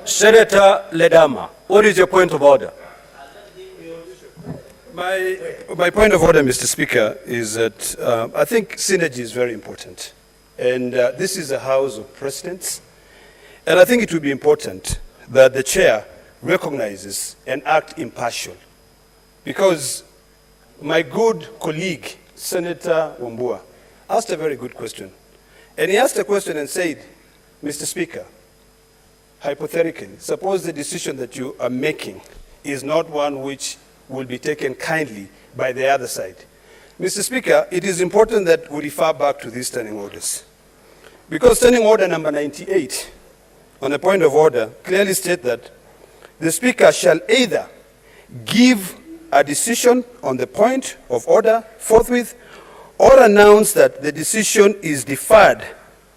Senator Ledama, what is your point of order? My point of order, Mr. Speaker, is that I think synergy is very important. And this is a House of Presidents. And I think it will be important that the chair recognizes and act impartial. Because my good colleague, Senator Wambua, asked a very good question. And he asked a question and said, Mr. Speaker, hypothetically, suppose the decision that you are making is not one which will be taken kindly by the other side. Mr. Speaker, it is important that we refer back to these standing orders. Because standing order number 98, on a point of order, clearly states that the Speaker shall either give a decision on the point of order forthwith or announce that the decision is deferred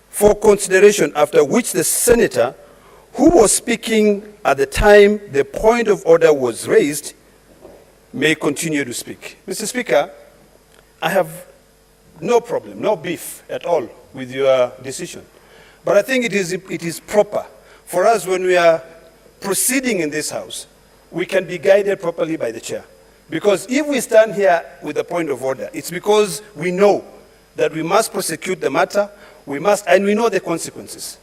for consideration, after which the senator who was speaking at the time the point of order was raised may continue to speak. Mr. Speaker, I have no problem, no beef at all with your decision. But I think it is proper for us, when we are proceeding in this House, we can be guided properly by the chair. Because if we stand here with a point of order, it's because we know that we must prosecute the matter, and we know the consequences.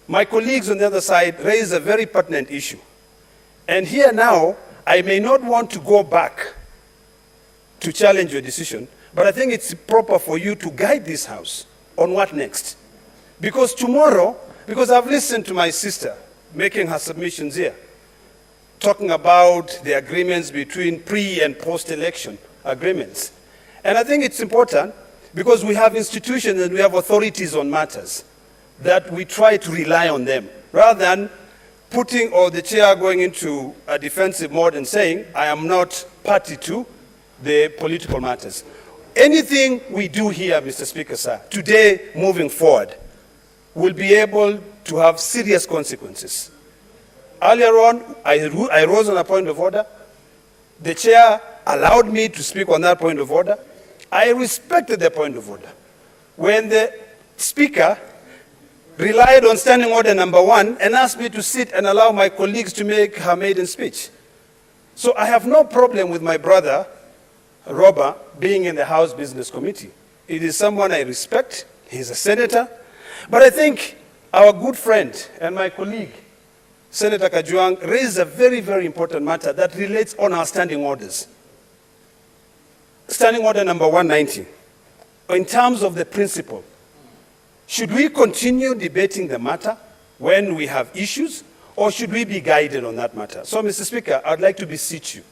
My colleagues on the other side raised a very pertinent issue. And here now, I may not want to go back to challenge your decision, but I think it's proper for you to guide this House on what next. Because tomorrow, because I've listened to my sister making her submissions here, talking about the agreements between pre- and post-election agreements. And I think it's important, because we have institutions and we have authorities on matters, that we try to rely on them, rather than putting, or the chair going into a defensive mode and saying, I am not party to the political matters. Anything we do here, Mr. Speaker, sir, today moving forward, will be able to have serious consequences. Earlier on, I rose on a point of order. The chair allowed me to speak on that point of order. I respected the point of order. When the speaker relied on standing order number 1 and asked me to sit and allow my colleagues to make her maiden speech. So I have no problem with my brother, Robert, being in the House Business Committee. It is someone I respect. He's a senator. But I think our good friend and my colleague, Senator Kajwang, raised a very, very important matter that relates on our standing orders. Standing order number 190, in terms of the principle, should we continue debating the matter when we have issues, or should we be guided on that matter? So, Mr. Speaker, I'd like to beseech you,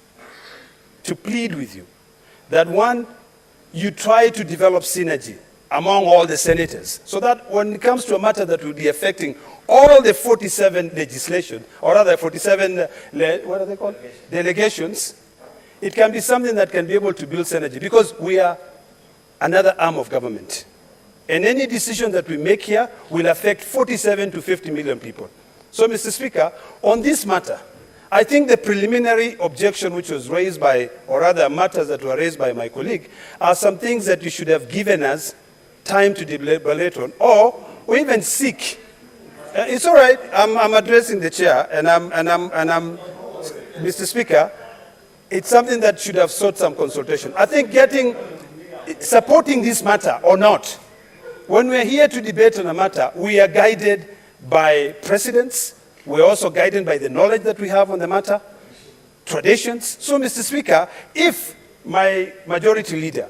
to plead with you, that one, you try to develop synergy among all the senators, so that when it comes to a matter that will be affecting all the 47 legislation, or rather 47, what are they called? Delegations, it can be something that can be able to build synergy, because we are another arm of government. And any decision that we make here will affect 47 to 50 million people. So, Mr. Speaker, on this matter, I think the preliminary objection which was raised by, or rather matters that were raised by my colleague, are some things that you should have given us time to deliberate on, or even seek. It's all right. I'm addressing the chair, and I'm, Mr. Speaker, it's something that should have sought some consultation. I think supporting this matter or not, when we're here to debate on a matter, we are guided by precedents. We're also guided by the knowledge that we have on the matter, traditions. So, Mr. Speaker, if my majority leader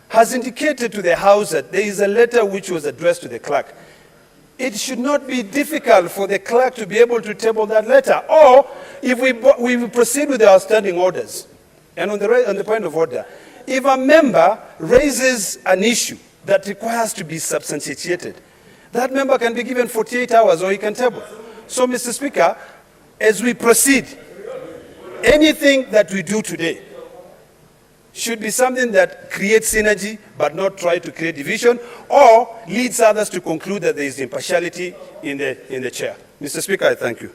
has indicated to the House that there is a letter which was addressed to the clerk, it should not be difficult for the clerk to be able to table that letter. Or if we proceed with our standing orders, and on the point of order, if a member raises an issue that requires to be substantiated, that member can be given 48 hours or he can table. So, Mr. Speaker, as we proceed, anything that we do today should be something that creates synergy but not try to create division, or leads others to conclude that there is impartiality in the chair. Mr. Speaker, I thank you.